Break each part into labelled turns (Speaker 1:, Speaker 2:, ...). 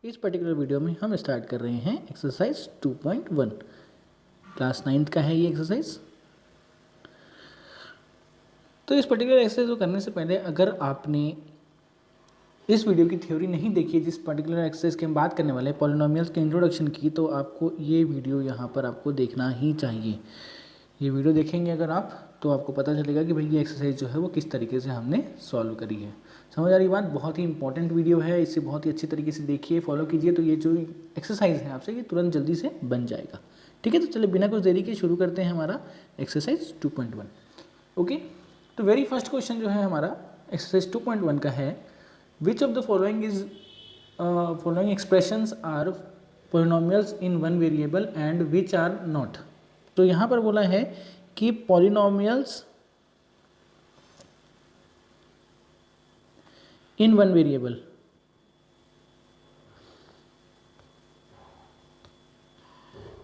Speaker 1: इस particular video में हम स्टार्ट कर रहे हैं एक्सरसाइज 2.1। क्लास 9th का है ये एक्सरसाइज। तो इस पर्टिकुलर एक्सरसाइज को करने से पहले अगर आपने इस वीडियो की थ्योरी नहीं देखी है, जिस पर्टिकुलर एक्सरसाइज की हम बात करने वाले हैं पॉलिनोमियल्स के इंट्रोडक्शन की, तो आपको ये वीडियो यहाँ पर आपको देखना ही चाहिए। ये वीडियो देखेंगे अगर आप, तो आपको पता चलेगा कि भाई ये एक्सरसाइज जो है वो किस तरीके से हमने सॉल्व करी है। समझ आ रही बात? बहुत ही इंपॉर्टेंट वीडियो है, इसे बहुत ही अच्छी तरीके से देखिए, फॉलो कीजिए, तो ये जो एक्सरसाइज है आपसे ये तुरंत जल्दी से बन जाएगा। ठीक है, तो चलिए बिना कुछ देरी के शुरू करते हैं हमारा एक्सरसाइज 2.1। ओके, तो वेरी फर्स्ट क्वेश्चन जो है हमारा एक्सरसाइज 2.1 का है, which of the following expressions are polynomials in one variable and which are not. तो यहाँ पर बोला है कि पॉलिनोमियल्स इन वन वेरिएबल,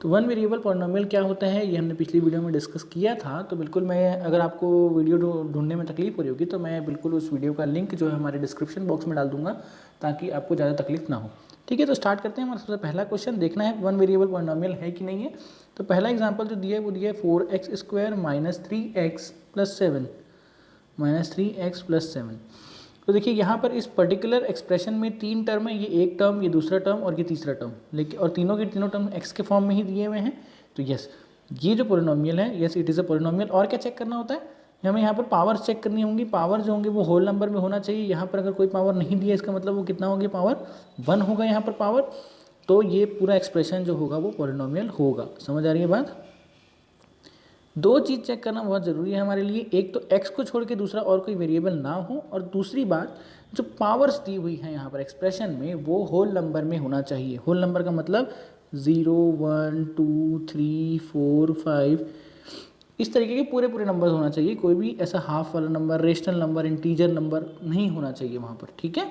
Speaker 1: तो वन वेरिएबल पॉलिनोमियल क्या होता है ये हमने पिछली वीडियो में डिस्कस किया था। तो बिल्कुल मैं, अगर आपको वीडियो ढूंढने में तकलीफ हो रही होगी तो मैं बिल्कुल उस वीडियो का लिंक जो है हमारे डिस्क्रिप्शन बॉक्स में डाल दूंगा ताकि आपको ज़्यादा तकलीफ ना हो। ठीक है, तो स्टार्ट करते हैं। हमारा सबसे पहला क्वेश्चन देखना है वन वेरिएबल पॉलिनोमियल है कि नहीं है। तो पहला एग्जाम्पल जो दिया है वो दिया है 4x² - 3x + 7 -3x + 7। तो देखिए यहाँ पर इस पर्टिकुलर एक्सप्रेशन में तीन टर्म है, ये एक टर्म, ये दूसरा टर्म और ये तीसरा टर्म, लेकिन और तीनों के तीनों टर्म x के फॉर्म में ही दिए हुए हैं। तो यस, ये जो पॉलिनोमियल है, yes it is a polynomial. और क्या चेक करना होता है हमें? यहाँ पर पावर चेक करनी होंगी। पावर जो होंगे वो होल नंबर में होना चाहिए। यहाँ पर अगर कोई पावर नहीं दिया इसका मतलब वो कितना होगी? पावर 1 होगा यहाँ पर पावर। तो ये पूरा एक्सप्रेशन जो होगा वो पॉलिनोमियल होगा। समझ आ रही है बात? दो चीज़ चेक करना बहुत ज़रूरी है हमारे लिए, एक तो x को छोड़ के दूसरा और कोई वेरिएबल ना हो, और दूसरी बात जो पावर्स दी हुई हैं यहाँ पर एक्सप्रेशन में वो होल नंबर में होना चाहिए। होल नंबर का मतलब 0, 1, 2, 3, 4, 5 इस तरीके के पूरे पूरे नंबर होना चाहिए। कोई भी ऐसा हाफ वाला number, rational number, integer number नहीं होना चाहिए वहाँ पर। ठीक है,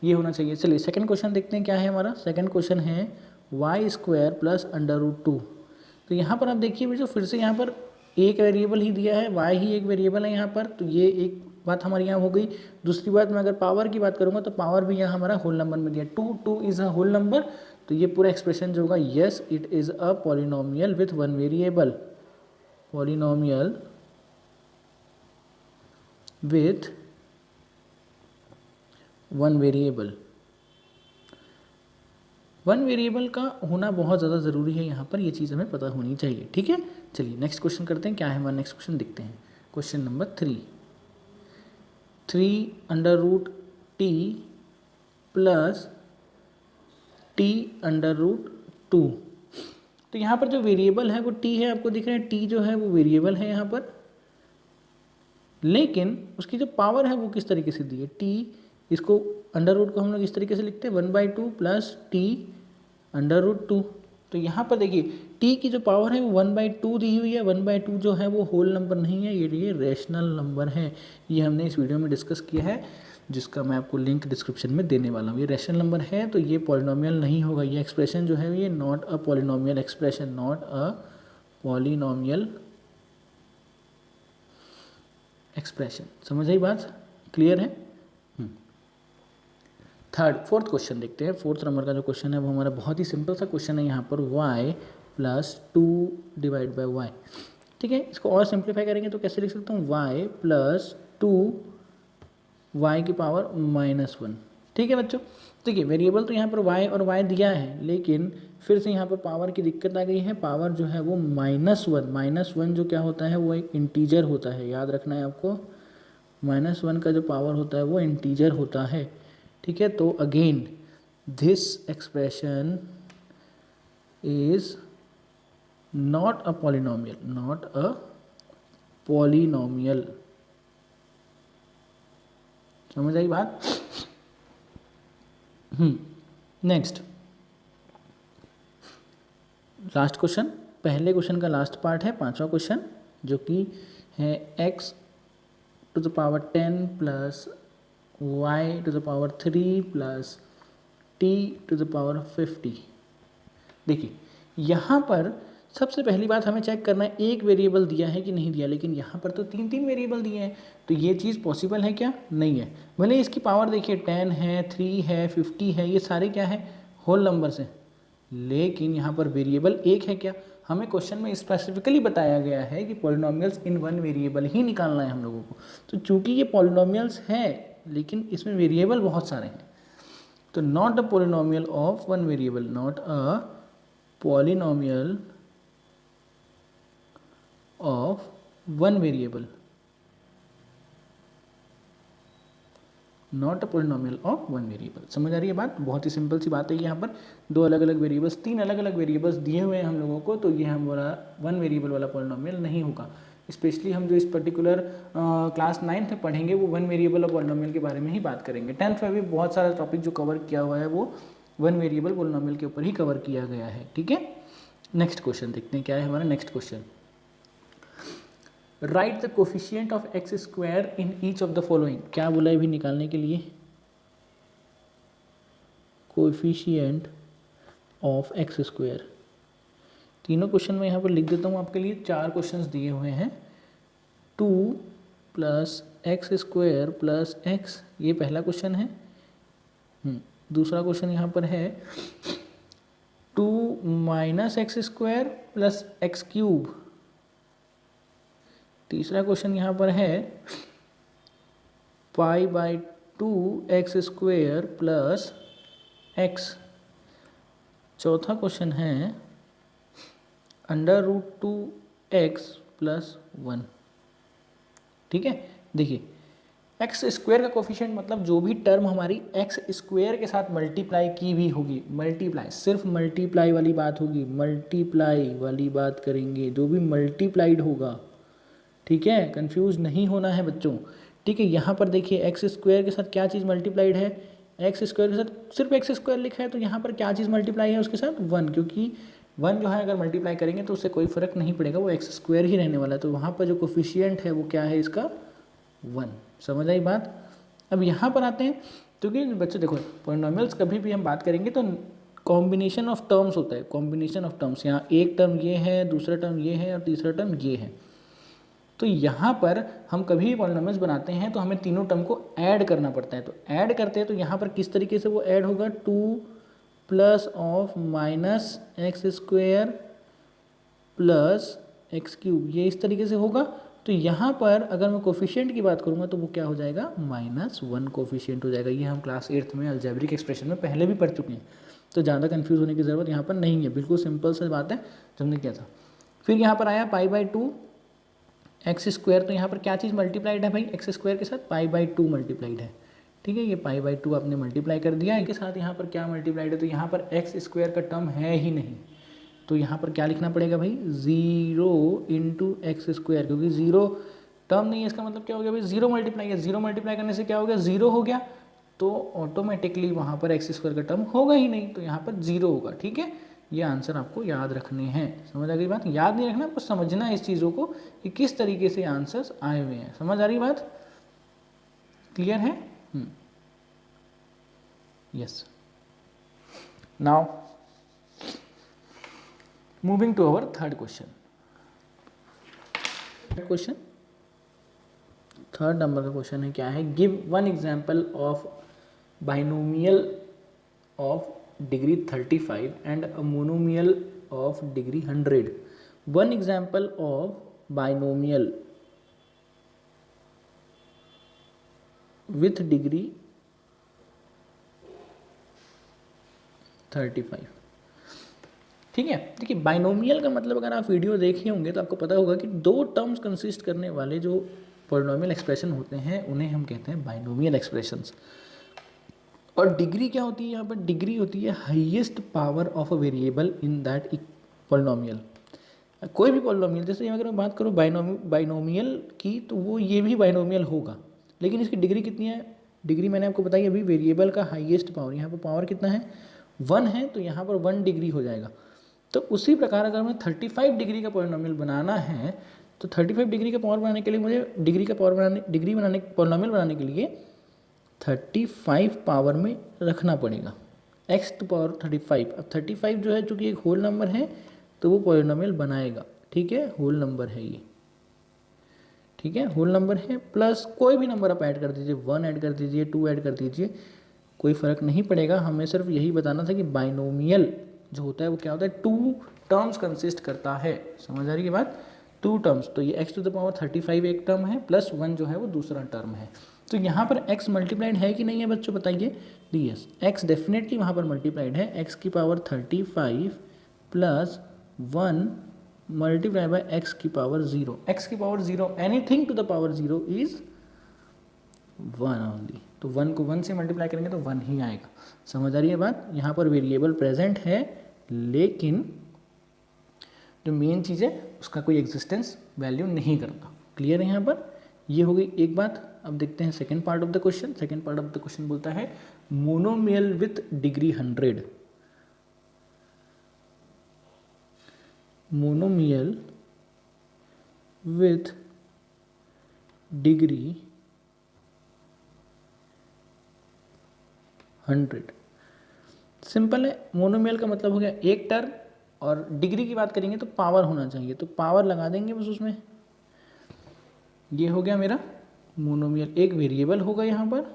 Speaker 1: ये होना चाहिए। चलिए सेकंड क्वेश्चन देखते हैं क्या है हमारा। सेकंड क्वेश्चन है y² + √2। तो यहाँ पर आप देखिए बेटा, फिर से यहाँ पर एक वेरिएबल ही दिया है, y ही एक वेरिएबल है यहाँ पर। तो ये एक बात हमारी यहाँ हो गई। दूसरी बात, मैं अगर पावर की बात करूँगा तो पावर भी यहाँ हमारा होल नंबर में दिया, 2 इज़ अ होल नंबर। तो ये पूरा एक्सप्रेशन जो होगा, yes it is a polynomial with one variable, polynomial with one variable. One variable का होना बहुत ज़्यादा ज़रूरी है यहाँ पर, ये चीज़ हमें पता होनी चाहिए। ठीक है, चलिए नेक्स्ट क्वेश्चन करते हैं क्या है हमारा। नेक्स्ट क्वेश्चन देखते हैं, क्वेश्चन नंबर 3 √t + t√2। तो यहाँ पर जो वेरिएबल है वो t है, आपको दिख रहा है t जो है वो वेरिएबल है यहाँ पर, लेकिन उसकी जो पावर है वो किस तरीके से दी है? t, इसको अंडर रूट को हम लोग इस तरीके से लिखते हैं 1/2 + t√2। तो यहाँ पर देखिए t की जो पावर है वो 1/2 दी हुई है। 1/2 जो है वो होल नंबर नहीं है, ये रेशनल नंबर है। ये हमने इस वीडियो में डिस्कस किया है, जिसका मैं आपको लिंक डिस्क्रिप्शन में देने वाला हूँ। ये रेशनल नंबर है, तो ये पॉलिनोमियल नहीं होगा। ये एक्सप्रेशन जो है ये not a polynomial expression, not a polynomial expression. समझ आई बात? क्लियर है? फोर्थ क्वेश्चन देखते हैं। फोर्थ नंबर का जो क्वेश्चन है वो हमारा बहुत ही सिंपल सा क्वेश्चन है यहाँ पर, y + 2 / y। ठीक है, इसको और सिंप्लीफाई करेंगे तो कैसे लिख सकता हूँ? y + 2 y की पावर -1। ठीक है बच्चों, देखिए वेरिएबल तो यहाँ पर y और y दिया है, लेकिन फिर से यहाँ पर पावर की दिक्कत आ गई है। पावर जो है वो -1 जो क्या होता है वो एक इंटीजर होता है, याद रखना है आपको। -1 का जो पावर होता है वो इंटीजर होता है। ठीक है, तो again this expression is not a polynomial, not a polynomial. समझ आई बात? नेक्स्ट लास्ट क्वेश्चन, पहले क्वेश्चन का लास्ट पार्ट है, पांचवा क्वेश्चन, जो कि है x to the power 10 + y to the power 3 + t to the power 50। देखिए यहाँ पर सबसे पहली बात हमें चेक करना है एक वेरिएबल दिया है कि नहीं दिया, लेकिन यहाँ पर तो तीन वेरिएबल दिए हैं। तो ये चीज़ पॉसिबल है क्या? नहीं है। भले इसकी पावर देखिए 10 है, 3 है, 50 है, ये सारे क्या है? होल नंबर से, लेकिन यहाँ पर वेरिएबल एक है क्या? हमें क्वेश्चन में स्पेसिफिकली बताया गया है कि पॉलिनोमियल्स इन वन वेरिएबल ही निकालना है हम लोगों को। तो चूंकि ये पॉलिनोमियल्स है लेकिन इसमें वेरिएबल बहुत सारे हैं, तो not a polynomial of one variable, not a polynomial of one variable, not a polynomial of one variable. समझ आ रही है बात? बहुत ही सिंपल सी बात है। यहाँ पर दो अलग अलग वेरिएबल्स, तीन अलग अलग वेरिएबल्स दिए हुए हैं हम लोगों को, तो ये हमारा वन वेरिएबल वाला पॉलिनोमियल नहीं होगा। स्पेशली हम जो इस पर्टिकुलर क्लास 9th में पढ़ेंगे वो वन वेरिएबल और पॉलिनोमियल के बारे में ही बात करेंगे। 10th में भी बहुत सारा टॉपिक जो कवर किया हुआ है वो वन वेरिएबल पॉलिनोमियल के ऊपर ही कवर किया गया है। ठीक है, नेक्स्ट क्वेश्चन देखते हैं क्या है हमारा next question. Right the coefficient of x square in each of the following. क्या बोला है भी निकालने के लिए? Coefficient of x square. तीनों क्वेश्चन मैं यहाँ पर लिख देता हूँ आपके लिए। 4 क्वेश्चंस दिए हुए हैं। 2 plus x square plus x, ये पहला क्वेश्चन है। दूसरा क्वेश्चन यहाँ पर है 2 minus x square plus x cube. तीसरा क्वेश्चन यहाँ पर है π/2 एक्स स्क्वायर प्लस एक्स। चौथा क्वेश्चन है √2 एक्स प्लस 1। ठीक है, देखिए एक्स स्क्वायर का कोफिशिएंट मतलब जो भी टर्म हमारी एक्स स्क्वायर के साथ मल्टीप्लाई की भी होगी, मल्टीप्लाई सिर्फ मल्टीप्लाई वाली बात होगी, मल्टीप्लाई वाली बात करेंगे, जो भी मल्टीप्लाइड होगा। ठीक है, कंफ्यूज नहीं होना है बच्चों। ठीक है, यहाँ पर देखिए एक्स स्क्वायर के साथ क्या चीज़ मल्टीप्लाइड है? एक्स स्क्वायर के साथ सिर्फ एक्स स्क्वायर लिखा है, तो यहाँ पर क्या चीज़ मल्टीप्लाई है उसके साथ? 1, क्योंकि 1 जो है अगर मल्टीप्लाई करेंगे तो उससे कोई फर्क नहीं पड़ेगा, वो एक्स स्क्वायर ही रहने वाला है। तो वहाँ पर जो कोफिशिएंट है वो क्या है इसका? 1। समझ आई बात? अब यहाँ पर आते हैं, क्योंकि बच्चों देखो पॉलिनोमियल्स कभी भी हम बात करेंगे तो कॉम्बिनेशन ऑफ टर्म्स होता है, कॉम्बिनेशन ऑफ टर्म्स। यहाँ एक टर्म ये है, दूसरा टर्म ये है और तीसरा टर्म ये है। तो यहाँ पर हम कभी भी पॉलिनोमियल्स बनाते हैं तो हमें तीनों टर्म को ऐड करना पड़ता है। तो ऐड करते हैं तो यहाँ पर किस तरीके से वो ऐड होगा? 2 plus of minus x square plus x cube, ये इस तरीके से होगा। तो यहाँ पर अगर मैं कोफिशिएंट की बात करूँगा तो वो क्या हो जाएगा? -1 कोफिशिएंट हो जाएगा। ये हम क्लास 8th में अलजेब्रिक एक्सप्रेशन में पहले भी पढ़ चुके हैं, तो ज़्यादा कन्फ्यूज़ होने की ज़रूरत यहाँ पर नहीं है। बिल्कुल सिंपल सी बात है जो हमने किया था। फिर यहाँ पर आया π/2 एक्स स्क्वायर, तो यहाँ पर क्या चीज़ मल्टीप्लाइड है भाई? एक्स स्क्वायर के साथ π/2 मल्टीप्लाइड है। ठीक है, ये π/2 आपने मल्टीप्लाई कर दिया। इसके साथ यहाँ पर क्या मल्टीप्लाइड है? तो यहाँ पर एक्स स्क्वायर का टर्म है ही नहीं, तो यहाँ पर क्या लिखना पड़ेगा भाई? 0 × एक्स स्क्वायर, क्योंकि 0 टर्म नहीं है, इसका मतलब क्या हो गया भाई? 0 मल्टीप्लाई है। 0 मल्टीप्लाई करने से क्या हो गया? 0 हो गया, तो ऑटोमेटिकली वहाँ पर एक्स स्क्वायर का टर्म होगा ही नहीं, तो यहाँ पर 0 होगा। ठीक है, ये आंसर आपको याद रखने हैं। समझ आ गई बात? याद नहीं रखना, आपको समझना है इस चीज़ों को कि किस तरीके से आंसर्स आए हुए हैं। समझ आ रही बात? क्लियर है? Yes. Now moving to our third question. Third number का क्वेश्चन है, क्या है? Give one example of binomial of degree 35 and a monomial of degree 100. One example of binomial with degree 35। ठीक है, देखिए बाइनोमियल का मतलब अगर आप वीडियो देखे होंगे तो आपको पता होगा कि 2 टर्म्स कंसिस्ट करने वाले जो पॉलिनोमियल एक्सप्रेशन होते हैं उन्हें हम कहते हैं बाइनोमियल एक्सप्रेशंस। और डिग्री क्या होती है? यहाँ पर डिग्री होती है highest power of a variable in that polynomial. कोई भी पॉलिनोमियल, जैसे अगर मैं बात करूँ बाइनोमियल की, तो वो ये भी बाइनोमियल होगा, लेकिन इसकी डिग्री कितनी है? डिग्री मैंने आपको बताई अभी, वेरिएबल का हाईएस्ट पावर। यहाँ पर पावर कितना है? 1 है, तो यहाँ पर 1 डिग्री हो जाएगा। तो उसी प्रकार अगर मैं 35 डिग्री का पॉलिनोमियल बनाना है तो 35 डिग्री का पावर बनाने के लिए मुझे पॉलिनोमियल बनाने के लिए 35 पावर में रखना पड़ेगा, x⁻35। अब 35 जो है चूँकि एक होल नंबर है तो वो पॉलिनोमियल बनाएगा। ठीक है, होल नंबर है ये। ठीक है, होल नंबर है, प्लस कोई भी नंबर आप ऐड कर दीजिए, 1 ऐड कर दीजिए, 2 ऐड कर दीजिए, कोई फ़र्क नहीं पड़ेगा, हमें सिर्फ यही बताना था कि बाइनोमियल जो होता है वो क्या होता है, 2 टर्म्स कंसिस्ट करता है। समझ आ रही है बात, 2 टर्म्स। तो ये x टू द पावर 35 एक टर्म है, प्लस 1 जो है वो दूसरा टर्म है। तो यहाँ पर x मल्टीप्लाइड है कि नहीं है बच्चों, बताइए। यस, x डेफिनेटली वहाँ पर मल्टीप्लाइड है। x की power 35 plus 1 multiply by x की पावर 0। x की power 0, anything to the power 0 is 1 only. तो 1 को 1 से मल्टीप्लाई करेंगे तो 1 ही आएगा। समझ आ रही है बात। यहाँ पर वेरिएबल प्रेजेंट है, लेकिन जो मेन चीज़ है उसका कोई एग्जिस्टेंस वैल्यू नहीं करता। क्लियर है यहाँ पर। ये हो गई एक बात। अब देखते हैं second part of the question. Second part of the question बोलता है monomial with degree 100। Monomial with degree 100। Simple है। मोनोमियल का मतलब हो गया एक टर्म, और डिग्री की बात करेंगे तो पावर होना चाहिए, तो पावर लगा देंगे बस उसमें। ये हो गया मेरा मोनोमियल। एक वेरिएबल होगा यहाँ पर,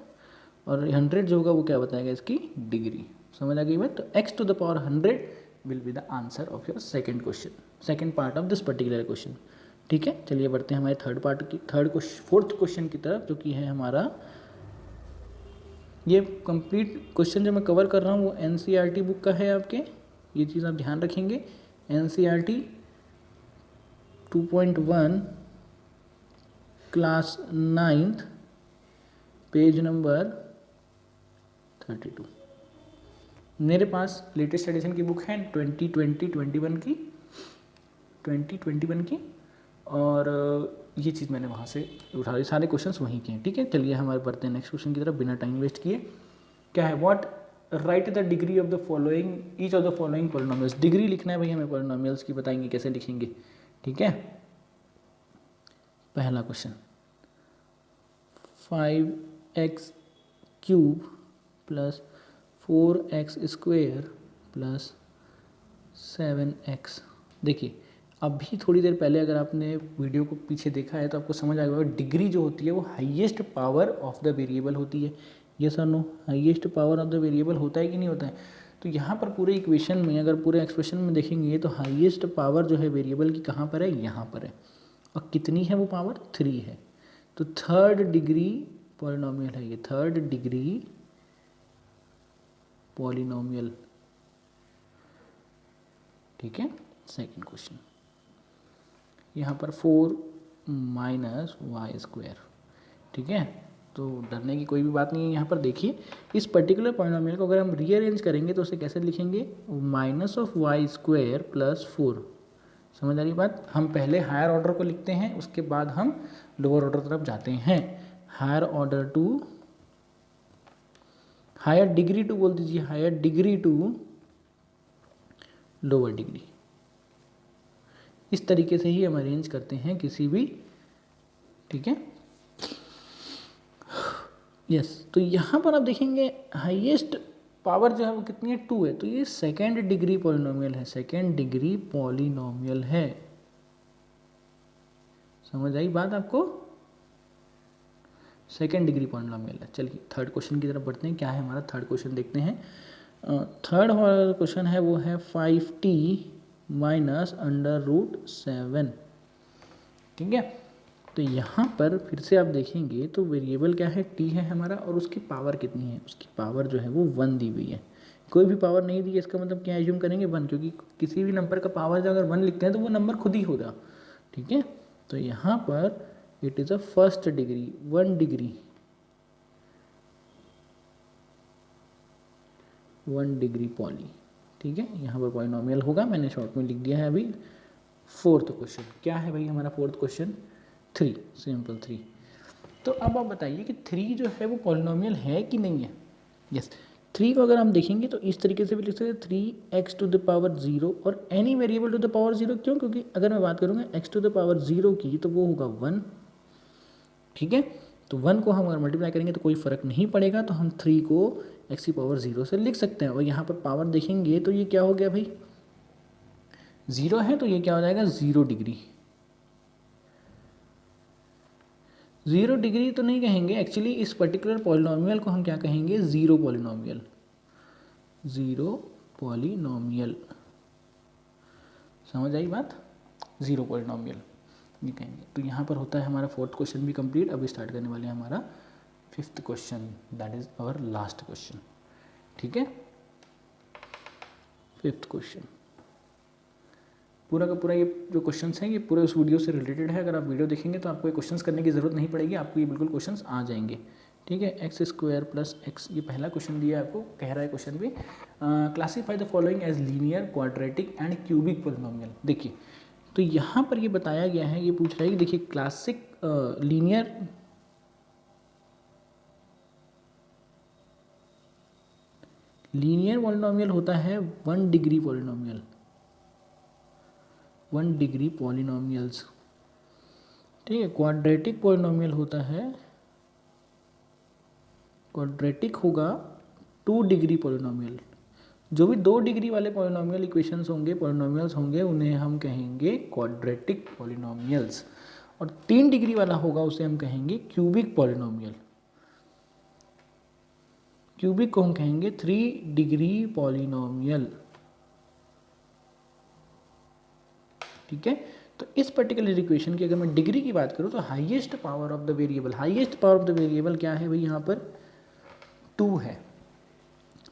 Speaker 1: और 100 जो होगा वो क्या बताएगा, इसकी डिग्री। समझ आ गई बात। तो x to the power 100 will be the answer of your second question, second part of this particular question. ठीक है, चलिए बढ़ते हैं हमारे फोर्थ क्वेश्चन की तरफ, जो कि है हमारा ये कंप्लीट क्वेश्चन जो मैं कवर कर रहा हूँ वो NCERT बुक का है आपके। ये चीज़ आप ध्यान रखेंगे। NCERT 2.1 class 9th page number 32। मेरे पास लेटेस्ट एडिशन की बुक है 2021 की, और ये चीज़ मैंने वहाँ से उठा ली, सारे क्वेश्चंस वहीं के हैं। ठीक है, चलिए हमारे बढ़ते हैं नेक्स्ट क्वेश्चन की तरफ बिना टाइम वेस्ट किए। क्या है, what right the degree of the following each of the following polynomials. Degree लिखना है भाई हमें पॉलिनोमियल्स की, बताएंगे कैसे लिखेंगे। ठीक है, पहला question 5x cube plus 4x square plus 7x। देखिए, अभी थोड़ी देर पहले अगर आपने वीडियो को पीछे देखा है तो आपको समझ आएगा डिग्री जो होती है वो highest power of the variable होती है। ये sir no, highest power of the variable होता है कि नहीं होता है। तो यहाँ पर पूरे इक्वेशन में, अगर पूरे एक्सप्रेशन में देखेंगे तो हाईएस्ट पावर जो है वेरिएबल की कहाँ पर है, यहाँ पर है। और कितनी है वो पावर, 3 है। तो थर्ड डिग्री पॉलिनोमियल है ये, थर्ड डिग्री पॉलिनोमियल। ठीक है, सेकेंड क्वेश्चन यहाँ पर 4 माइनस वाई स्क्वायर। ठीक है, तो डरने की कोई भी बात नहीं है। यहाँ पर देखिए, इस पर्टिकुलर पॉलिनोमियल को अगर हम रीअरेंज करेंगे तो उसे कैसे लिखेंगे, minus of Y square plus 4। समझ आ रही बात। हम पहले हायर ऑर्डर को लिखते हैं, उसके बाद हम लोअर ऑर्डर तरफ जाते हैं। Higher order to, higher degree to बोल दीजिए, higher degree to lower degree. इस तरीके से ही हम अरेंज करते हैं किसी भी। ठीक है, यस। तो यहाँ पर आप देखेंगे हाईएस्ट पावर जो है वो कितनी है, 2 है। तो ये सेकेंड डिग्री पॉलिनोमियल है, सेकेंड डिग्री पॉलिनोमियल है। समझ आई बात आपको, सेकेंड डिग्री पॉलिनोमियल है। चलिए थर्ड क्वेश्चन की तरफ बढ़ते हैं। क्या है हमारा थर्ड क्वेश्चन, देखते हैं। थर्ड हमारा क्वेश्चन है वो है 5t माइनस √7। ठीक है, तो यहाँ पर फिर से आप देखेंगे तो वेरिएबल क्या है, t है हमारा, और उसकी पावर कितनी है, उसकी पावर जो है वो 1 दी हुई है। कोई भी पावर नहीं दी है, इसका मतलब क्या एज्यूम करेंगे, 1, क्योंकि किसी भी नंबर का पावर जो अगर 1 लिखते हैं तो वो नंबर खुद ही होगा। ठीक है, तो यहाँ पर it is a first degree, 1 degree, 1 degree poly. ठीक है, यहाँ पर पॉलिनोमियल होगा, मैंने शॉर्ट में लिख दिया है अभी। फोर्थ क्वेश्चन क्या है भाई हमारा, फोर्थ क्वेश्चन 3, सिंपल 3। तो अब आप बताइए कि 3 जो है वो पॉलिनोमियल है कि नहीं है। यस, 3 को अगर हम देखेंगे तो इस तरीके से भी लिख सकते हैं, 3x टू द पावर 0 और any variable to the power 0। क्यों, क्योंकि अगर मैं बात करूँगा x टू द पावर 0 की तो वो होगा 1। ठीक है, तो 1 को हम अगर मल्टीप्लाई करेंगे तो कोई फ़र्क नहीं पड़ेगा, तो हम 3 को x की पावर 0 से लिख सकते हैं। और यहाँ पर पावर देखेंगे तो ये क्या हो गया भाई, 0 है, तो ये क्या हो जाएगा, 0 डिग्री। 0 डिग्री तो नहीं कहेंगे एक्चुअली, इस पर्टिकुलर पॉलिनोमियल को हम क्या कहेंगे, ज़ीरो पॉलिनोमियल, ज़ीरो पॉलिनोमियल, समझ आई बात, ज़ीरो पॉलिनोमियल ये कहेंगे। तो यहाँ पर होता है हमारा फोर्थ क्वेश्चन भी कंप्लीट। अब स्टार्ट करने वाले हैं हमारा fifth question, that is our last question. ठीक है, फिफ्थ क्वेश्चन पूरा का पूरा, ये जो क्वेश्चंस हैं ये पूरे उस वीडियो से रिलेटेड है। अगर आप वीडियो देखेंगे तो आपको ये क्वेश्चंस करने की ज़रूरत नहीं पड़ेगी, आपको ये बिल्कुल क्वेश्चंस आ जाएंगे। ठीक है, एक्स स्क्वायर प्लस एक्स, ये पहला क्वेश्चन दिया है आपको, कह रहा है क्वेश्चन भी classify the following as linear, quadratic and cubic polynomial. देखिए तो यहाँ पर ये बताया गया है, ये पूछ रहा है कि देखिए क्लासिक लीनियर पॉलिनोमियल होता है 1 डिग्री पॉलिनोमियल, 1 डिग्री पॉलिनोमियल्स। ठीक है, क्वाड्रेटिक पॉलिनोमियल होता है, क्वाड्रेटिक होगा 2 डिग्री पॉलिनोमियल। जो भी 2 डिग्री वाले पॉलिनोमियल इक्वेशंस होंगे, पॉलिनोमियल्स होंगे, उन्हें हम कहेंगे क्वाड्रेटिक पॉलिनोमियल्स। और 3 डिग्री वाला होगा उसे हम कहेंगे क्यूबिक पॉलिनोमियल। क्यूबिक को हम कहेंगे 3 डिग्री पॉलिनोमियल। ठीक है, तो इस पर्टिकुलर इक्वेशन की अगर मैं डिग्री की बात करूं तो highest power of the variable, highest power of the variable क्या है भाई, यहाँ पर 2 है।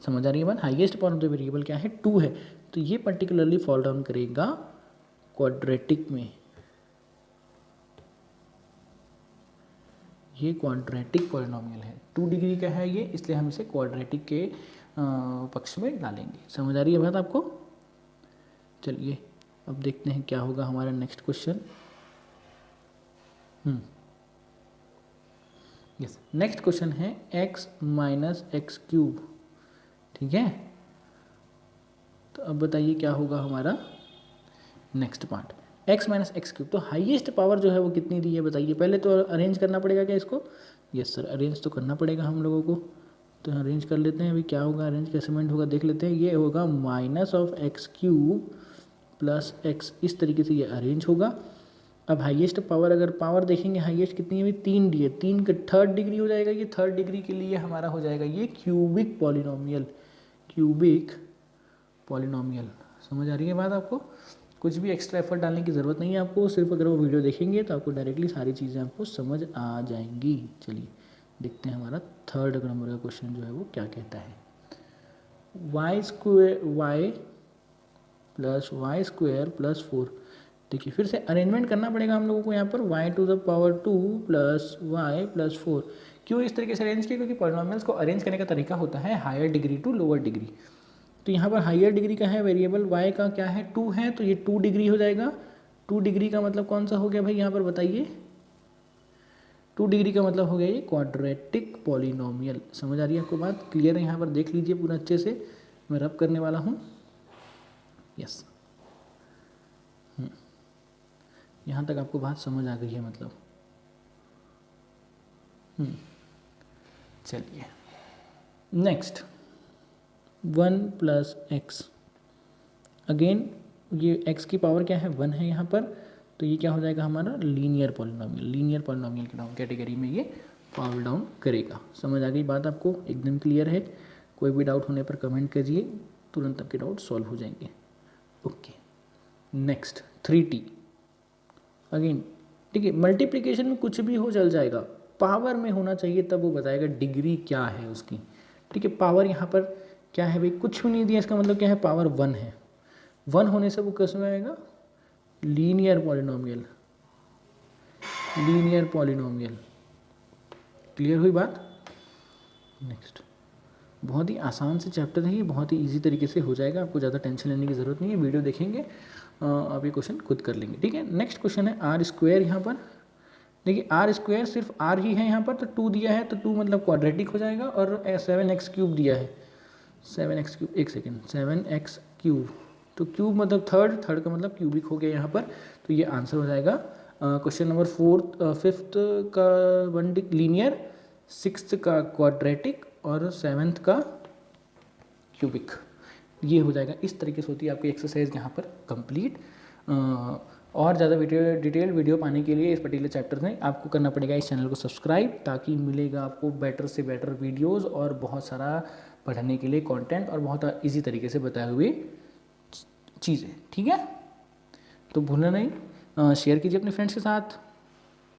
Speaker 1: समझ आ रही है बात, highest power of the variable क्या है, 2 है। तो ये पर्टिकुलरली फॉल डाउन करेगा क्वाड्रेटिक में, ये क्वाड्रेटिक पॉलिनोमियल है, 2 डिग्री का है ये, इसलिए हम इसे क्वाड्रेटिक के पक्ष में डालेंगे। समझ आ रही है बात आपको। चलिए अब देखते हैं क्या होगा हमारा next question. Yes, next question है x माइनस एक्स क्यूब। ठीक है, तो अब बताइए क्या होगा हमारा next part, x minus x cube. तो हाईएस्ट पावर जो है वो कितनी दी है बताइए, पहले तो अरेंज करना पड़ेगा क्या इसको। यस सर, अरेंज तो करना पड़ेगा हम लोगों को, तो अरेंज कर लेते हैं। अभी क्या होगा, अरेंज कैसे मेंट होगा देख लेते हैं। ये होगा minus of x cube plus x, इस तरीके से ये अरेंज होगा। अब हाईएस्ट पावर, अगर पावर देखेंगे हाईएस्ट कितनी है अभी, 3 डी है, 3 का 3rd डिग्री हो जाएगा। ये 3rd डिग्री के लिए हमारा हो जाएगा ये क्यूबिक पॉलिनोमियल, क्यूबिक पॉलिनोमियल। समझ आ रही है बात आपको, कुछ भी एक्स्ट्रा एफर्ट डालने की ज़रूरत नहीं है आपको, सिर्फ अगर वो वीडियो देखेंगे तो आपको डायरेक्टली सारी चीज़ें आपको समझ आ जाएंगी। चलिए देखते हैं हमारा 3rd नंबर का क्वेश्चन जो है वो क्या कहता है। Y square plus 4। देखिए फिर से अरेंजमेंट करना पड़ेगा हम लोगों को यहाँ पर, y to the power 2 plus Y plus 4। क्यों इस तरीके से अरेंज किया, क्योंकि पॉलिनोमियल्स को अरेंज करने का तरीका होता है higher degree to lower degree. तो यहाँ पर हायर डिग्री का है वेरिएबल, y का क्या है 2 है, तो ये 2 डिग्री हो जाएगा। 2 डिग्री का मतलब कौन सा हो गया भाई यहाँ पर बताइए, 2 डिग्री का मतलब हो गया ये क्वाड्रेटिक पॉलिनोमियल। समझ आ रही है आपको बात, क्लियर है, यहाँ पर देख लीजिए पूरा अच्छे से, मैं रब करने वाला हूँ। यस, यहाँ तक आपको बात समझ आ गई है मतलब। चलिए नेक्स्ट 1 प्लस एक्स, अगेन ये x की पावर क्या है 1 है यहाँ पर, तो ये क्या हो जाएगा हमारा लीनियर पॉलिनोमियल, लीनियर पॉलिनोमियल की डाउन कैटेगरी में ये फॉल डाउन करेगा। समझ आ गई बात आपको, एकदम क्लियर है। कोई भी डाउट होने पर कमेंट कीजिए, तुरंत आपके डाउट सॉल्व हो जाएंगे। Okay, next 3t again. ठीक है, मल्टीप्लिकेशन में कुछ भी हो चल जाएगा, पावर में होना चाहिए तब वो बताएगा डिग्री क्या है उसकी। ठीक है, पावर यहाँ पर क्या है भाई, कुछ भी नहीं दिया, इसका मतलब क्या है पावर 1 है। 1 होने से वो कैसे में आएगा, linear polynomial, linear polynomial. Clear हुई बात। नेक्स्ट, बहुत ही आसान से चैप्टर है ये, बहुत ही इजी तरीके से हो जाएगा, आपको ज़्यादा टेंशन लेने की ज़रूरत नहीं है, वीडियो देखेंगे आप ये क्वेश्चन खुद कर लेंगे। ठीक है, नेक्स्ट क्वेश्चन है आर स्क्वायर। यहाँ पर देखिए आर स्क्वायर सिर्फ आर ही है यहाँ पर, तो 2 दिया है, तो 2 मतलब क्वाड्रेटिक हो जाएगा, और 7x क्यूब दिया है, 7x क्यूब, एक सेकेंड, 7x क्यूब, तो क्यूब मतलब थर्ड का मतलब क्यूबिक हो गया यहाँ पर, तो ये आंसर हो जाएगा क्वेश्चन नंबर 5th का 1 लीनियर, 6th का क्वाड्रेटिक और 7th का क्यूबिक। ये हो जाएगा, इस तरीके से होती है आपकी एक्सरसाइज यहाँ पर कंप्लीट। और ज़्यादा डिटेल वीडियो पाने के लिए इस पर्टिकुलर चैप्टर में आपको करना पड़ेगा इस चैनल को सब्सक्राइब, ताकि मिलेगा आपको बेटर से बेटर वीडियोस और बहुत सारा पढ़ने के लिए कंटेंट और बहुत इजी तरीके से बताए हुए चीज़ें। ठीक है, तो भूलना नहीं, शेयर कीजिए अपने फ्रेंड्स के साथ।